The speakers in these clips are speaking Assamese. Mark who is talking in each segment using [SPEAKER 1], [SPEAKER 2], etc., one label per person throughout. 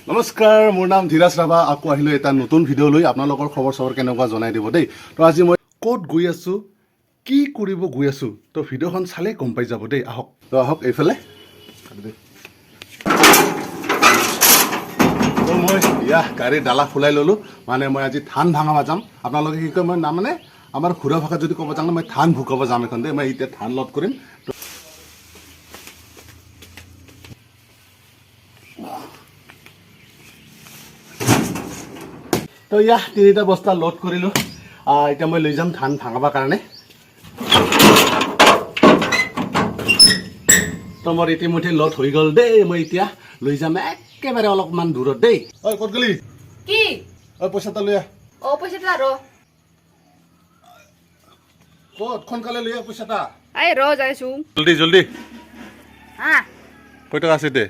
[SPEAKER 1] নমস্কাৰ, মোৰ নাম ধীৰাজ ৰাভা। আকৌ আহিলোঁ এটা নতুন ভিডিঅ' লৈ। আপোনালোকৰ খবৰ চবৰ কেনেকুৱা জনাই দিব দেই। তো আজি মই ক'ত গৈ আছোঁ, কি কৰিব গৈ আছোঁ, তো ভিডিঅ'খন চালেই গম পাই যাব দেই। আহক তো আহক এইফালে। তো মই গাড়ীৰ ডালা খোলাই ল'লোঁ। মানে মই আজি ধান ভাঙাব যাম। আপোনালোকে কি কয়, মই মানে আমাৰ ঘৰুৱা ভাষাত যদি ক'ব যাওঁ, মই ধান ভুকাব যাম এখন দেই। মই এতিয়া ধান লড কৰিম। তো তিনিটা বস্তা লোড কৰিলোঁ। এতিয়া মই লৈ যাম ধান ভাঙাবৰ কাৰণে। তো মোৰ ইতিমধ্যে লোড হৈ গ'ল দেই। মই এতিয়া লৈ যাম একেবাৰে অলপমান দূৰত দেই। ঐ ক'ত গ'লি?
[SPEAKER 2] কি?
[SPEAKER 1] ঐ পইচা এটা লৈ আহ।
[SPEAKER 2] পইচা এটা ৰ।
[SPEAKER 1] ক'ত? সোনকালে লৈ আহ পইচা এটা।
[SPEAKER 2] যাইছো।
[SPEAKER 1] জলদি জলদি।
[SPEAKER 2] হা?
[SPEAKER 1] কেই টকা আছে দে?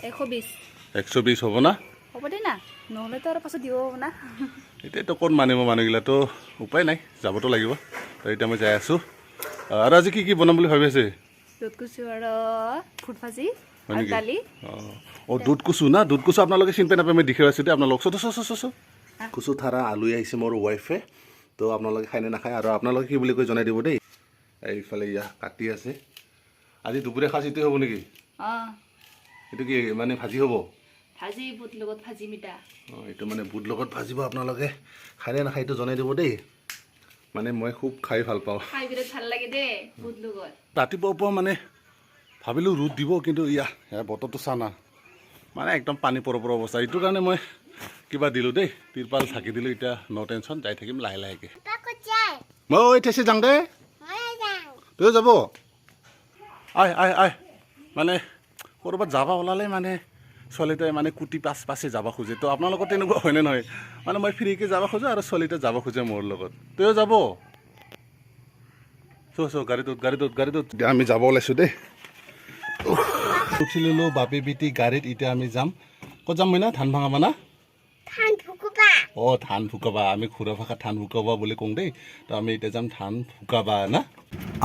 [SPEAKER 2] 120।
[SPEAKER 1] 120 হ'ব না?
[SPEAKER 2] হ'ব দে না, নহ'লেতো আৰু পাছত দিব হ'ব না।
[SPEAKER 1] এতিয়াতো ক'ত মানিব মানুহগিলাতো, উপায় নাই, যাবতো লাগিব। তো এতিয়া মই যাই আছোঁ। আৰু আজি কি বনাম বুলি ভাবি আছে?
[SPEAKER 2] দুধ কচু আৰু ফুট ভাজি
[SPEAKER 1] হয়
[SPEAKER 2] আৰু
[SPEAKER 1] নেকি?
[SPEAKER 2] দালি।
[SPEAKER 1] দুধ কচু না? দুধ কচু আপোনালোকে চিনি পাই নাপায়, মই দেখুৱাই আছোঁ দেই আপোনালোক। কচু থাৰা আলহী আহিছে মোৰ ৱাইফে। তো আপোনালোকে খাই নে নাখায়, আৰু আপোনালোকে কি বুলি কৈ জনাই দিব দেই। এইফালে কাটি আছে। আজি দুপৰীয়া সাজ এইটোৱে হ'ব নেকি? এইটো কি মানে ভাজি হ'ব?
[SPEAKER 2] ভাজি বুট লগত ভাজি মিঠা।
[SPEAKER 1] এইটো মানে বুট লগত ভাজিব। আপোনালোকে খাই নে নাখায় এইটো জনাই দিব দেই। মানে মই খুব খাই ভাল পাওঁ।
[SPEAKER 2] খাই বিৰাট ভাল লাগে দেই বুট লগত।
[SPEAKER 1] ৰাতিপুৱাৰ পৰা মানে ভাবিলোঁ ৰ'দ দিব, কিন্তু বতৰটো চা না, মানে একদম পানী পৰ অৱস্থা। এইটো কাৰণে মই কিবা দিলোঁ দেই, তিৰপাল ঢাকি দিলোঁ। এতিয়া ন' টেনশ্যন, যাই থাকিম লাহে লাহেকৈ। মই ঠেচি যাওঁ দে, তই যাব? আই মানে ক'ৰবাত যাব ওলালে মানে ছোৱালীটোৱে মানে কুটি পাছে যাব খোজে। তো আপোনালোকৰ তেনেকুৱা হয়নে নহয়? মানে মই ফ্ৰীকৈ যাব খোজোঁ আৰু ছোৱালীটোৱে যাব খোজে মোৰ লগত। তয়ো যাব? গাড়ীটোত আমি যাব ওলাইছোঁ দেই। উঠি ল'লোঁ বাপি বিটি গাড়ীত। এতিয়া আমি যাম। ক'ত যাম মই না? ধান ভাঙাবা না? ধান ভুকাবা। আমি ঘৰুৱা ভাষাত ধান ভুকাবা বুলি কওঁ দেই। তো আমি এতিয়া যাম ধান ভুকাবা না।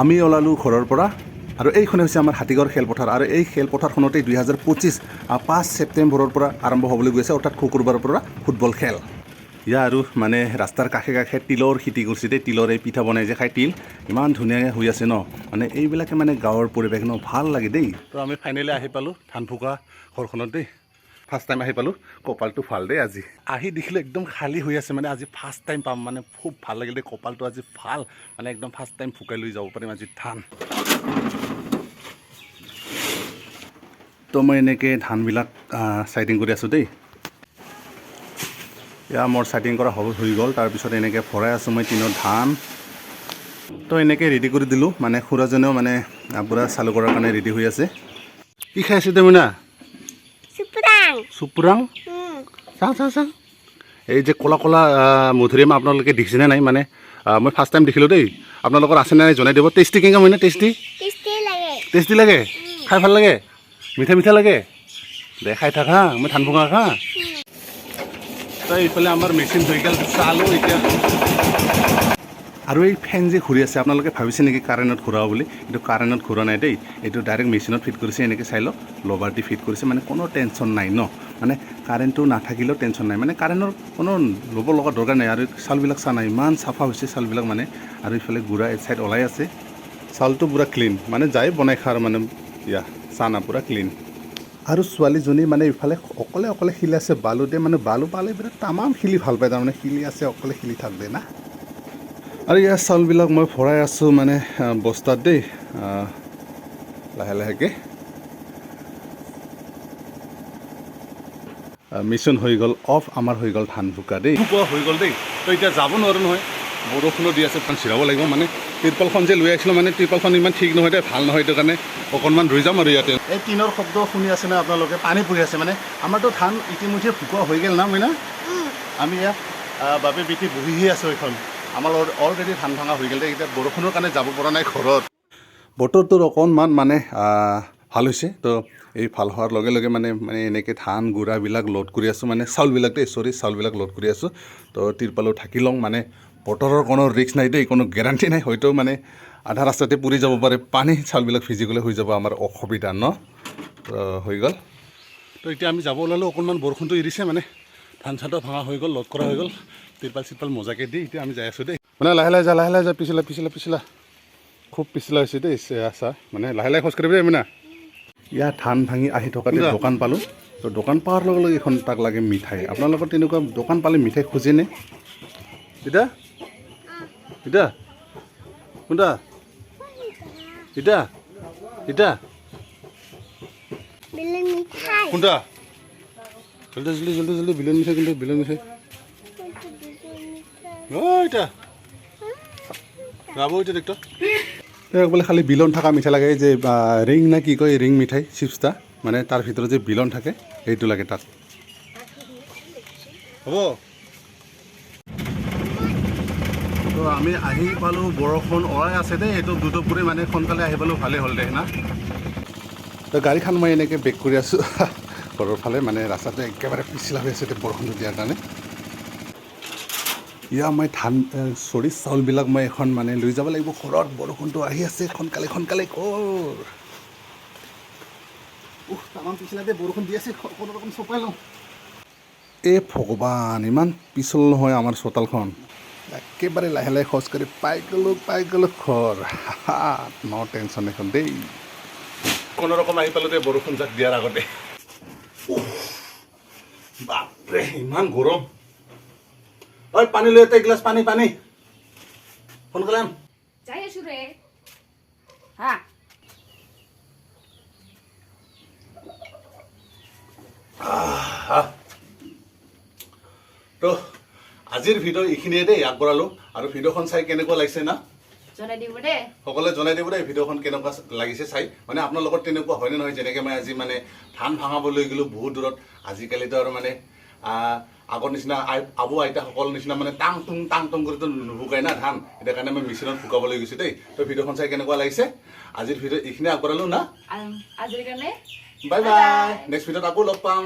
[SPEAKER 1] আমি ওলালোঁ ঘৰৰ পৰা, আৰু এইখনে হৈছে আমাৰ হাতীগড় খেলপথাৰ। আৰু এই খেলপথাৰখনতেই 2025 5 ছেপ্টেম্বৰৰ পৰা আৰম্ভ হ'বলৈ গৈ আছে, অৰ্থাৎ শুকুৰবাৰৰ পৰা ফুটবল খেল। আৰু মানে ৰাস্তাৰ কাষে কাষে তিলৰ খেতি কৰিছে দেই। তিলৰ এই পিঠা বনাই যে খাই তিল, ইমান ধুনীয়াকৈ হৈ আছে ন। মানে এইবিলাকে মানে গাঁৱৰ পৰিৱেশ ন, ভাল লাগে দেই। তো আমি ফাইনেলি আহি পালোঁ ধান ভুকা ঘৰখনত দেই। ফাৰ্ষ্ট টাইম আহি পালোঁ। কপালটো ভাল দেই আজি। আহি দেখিলোঁ একদম খালী হৈ আছে। মানে আজি ফাৰ্ষ্ট টাইম পাম, মানে খুব ভাল লাগিল দেই। কপালটো আজি ভাল, মানে একদম ফাৰ্ষ্ট টাইম ভুকাই লৈ যাব পাৰিম আজি ধান। তো মই এনেকৈ ধানবিলাক চাইডিং কৰি আছোঁ দেই। মোৰ চাইডিং কৰা হৈ গ'ল। তাৰপিছত এনেকৈ ভৰাই আছোঁ মই টিনৰ ধান। তো এনেকৈ ৰেডি কৰি দিলোঁ। মানে খুৰাজনেও মানে পূৰা চালু কৰাৰ কাৰণে ৰেডি হৈ আছে। কি খাই আছে তুমি না? চুপৰাং। চাওঁ এই যে ক'লা ক'লা মধুৰিআম আপোনালোকে দেখিছেনে নাই? মানে মই ফাৰ্ষ্ট টাইম দেখিলোঁ দেই। আপোনালোকৰ আছেনে নাই জনাই দিব। টেষ্টি কেনেকৈ হয় না? টেষ্টি লাগে? খাই ভাল লাগে? মিঠা লাগে? দে খাই থাক হা, মই ধান ভঙা হা। তো এইফালে আমাৰ মেচিন হৈ গ'ল, চালোঁ এতিয়া। আৰু এই ফেন যে ঘূৰি আছে, আপোনালোকে ভাবিছে নেকি কাৰেণ্টত ঘূৰাব বুলি? এইটো কাৰেণ্টত ঘূৰা নাই দেই। এইটো ডাইৰেক্ট মেচিনত ফিট কৰিছে। এনেকৈ চাই লওক, লভাৰ দি ফিট কৰিছে। মানে কোনো টেনশ্যন নাই ন। মানে কাৰেণ্টটো নাথাকিলেও টেনশ্যন নাই। মানে কাৰেণ্টৰ কোনো ল'ব লগা দৰকাৰ নাই। আৰু চাউলবিলাক চা নাই, ইমান চাফা হৈছে চাউলবিলাক মানে। আৰু ইফালে গুড়া এক চাইড ওলাই আছে। চাউলটো পূৰা ক্লিন, মানে যাই বনাই খাৰ মানে চা না পূৰা ক্লিন। আৰু ছোৱালীজনী মানে ইফালে অকলে শিলি আছে বালু দিয়ে। মানে বালু পালে বিৰাট তামাম শিলি ভাল পায়। তাৰমানে শিলি আছে, অকলে শিলি থাক দে না। আৰু ইয়াৰ চাউলবিলাক মই ভৰাই আছোঁ মানে বস্তাত দেই, লাহে লাহেকৈ। মিছন হৈ গ'ল অফ, আমাৰ হৈ গ'ল ধান ভুকা দেই। ভুকা হৈ গ'ল দেই। তো এতিয়া যাব নোৱাৰোঁ নহয়, বৰষুণো দি আছে। চিৰাব লাগিব। মানে তিৰপালখন যে লৈ আহিছিলোঁ, মানে তিৰপালখন ইমান ঠিক নহয় দেই, ভাল নহয়। সেইটো কাৰণে অকণমান ৰৈ যাম আৰু ইয়াতে। এই টিনৰ শব্দ শুনি আছে না আপোনালোকে? পানী পৰি আছে। মানে আমাৰতো ধান ইতিমধ্যে ভুকা হৈ গ'ল না মই না। আমি ইয়াত বাপে বিটি বহিহে আছোঁ। এইখন আমাৰ অলৰেডি ধান ভাঙা হৈ গ'ল দেই। এতিয়া বৰষুণৰ কাৰণে যাব পৰা নাই ঘৰত। বতৰটোৰ অকণমান মানে ভাল হৈছে। তো এই ভাল হোৱাৰ লগে লগে মানে এনেকৈ ধান গুড়াবিলাক লোড কৰি আছোঁ। মানে চাউলবিলাক দেই, চাউলবিলাক লোড কৰি আছোঁ। তো তিৰপালো ঢাকি লওঁ। মানে বতৰৰ কোনো ৰিস্ক নাই দেই, কোনো গেৰাণ্টি নাই। হয়তো মানে আধা ৰাস্তাতে পুৰি যাব পাৰে পানী, চাউলবিলাক ভিজি গ'লে হৈ যাব আমাৰ অসুবিধা ন। তো হৈ গ'ল। তো এতিয়া আমি যাব ওলালোঁ অকণমান বৰষুণটো এৰিছে মানে ধান চানটো ভাঙা হৈ গ'ল লদ কৰা হৈ গ'ল তিৰপাল চিৰপাল মজাকৈ দি এতিয়া আমি যাই আছোঁ দেই মানে লাহে লাহে যা পিছলা খুব পিছলা হৈছে দেই চা মানে লাহে খোজকাঢ়িব দেই না ইয়াত ধান ভাঙি আহি থকাতে দোকান পালোঁ তো দোকান পোৱাৰ লগে লগে এইখন তাক লাগে মিঠাই আপোনালোকৰ তেনেকুৱা দোকান পালে মিঠাই খোজেনে ইতা ইতা কোনটা ইতা ইতা কোনটা জলদি বিলন মিঠাই কিন্তু বিলন মিঠাই ইতা যাব এতিয়া দেখতো বোলে খালি বিলন থকা মিঠাই লাগে যে ৰিং না কি কয় ৰিং মিঠাই চিপছটা মানে তাৰ ভিতৰত যে বিলন থাকে সেইটো লাগে তাত হ'ব তো আমি আহি পালোঁ বৰষুণ অৰাই আছে দেই এইটো দুটুকুৰি মানে সোনকালে আহি পালোঁ ভালেই হ'ল দেই না তো গাড়ীখন মই এনেকৈ বেক কৰি আছোঁ ঘৰৰ ফালে মানে ৰাস্তাটো একেবাৰে পিছলা হৈ আছে বৰষুণটো দিয়াৰ কাৰণে ইয়া মই ধান চাউলবিলাক মই এখন মানে লৈ যাব লাগিব ঘৰত বৰষুণটো আহি আছে সোনকালে কৰ তামান পিছলাতে বৰষুণ দি আছে কোনো ৰকম চপাই লওঁ এই ভগৱান ইমান পিছল নহয় আমাৰ চোতালখন একেবাৰে লাহে খোজকাঢ়ি পাই গ'লোঁ ঘৰ ন টেনশ্যন এখন দেই কোনো ৰকম আহি পালোঁ দেই বৰষুণ যাক দিয়াৰ আগতে বাপৰে ইমান গৰম ঐ পানী লৈ এটা গিলাচ পানী সোনকালে
[SPEAKER 2] যাই আছো ৰে হা
[SPEAKER 1] তো আজিৰ ভিডিঅ' এইখিনিয়ে দেই আগবঢ়ালোঁ আৰু ভিডিঅ'খন চাই কেনেকুৱা লাগিছে না
[SPEAKER 2] জনাই দিব দে
[SPEAKER 1] সকলোৱে জনাই দিব দেই ভিডিঅ'খন কেনেকুৱা লাগিছে চাই মানে আপোনালোকৰ তেনেকুৱা হয়নে নহয় যেনেকৈ মই আজি মানে ধান ভাঙাবলৈ গ'লোঁ বহুত দূৰত আজিকালিতো আৰু মানে আগৰ নিচিনা আবু আইতাসকলৰ নিচিনা মানে টাং টুং কৰিতো নুশুকাই না ধান এতিয়া কাৰণে মই মেচিনত শুকাবলৈ গৈছোঁ দেই তো ভিডিঅ'খন চাই কেনেকুৱা লাগিছে আজিৰ ভিডিঅ' এইখিনি আগবঢ়ালোঁ না
[SPEAKER 2] আজিৰ কাৰণে
[SPEAKER 1] বাই নেক্সট ভিডিঅ'ত আকৌ লগ পাম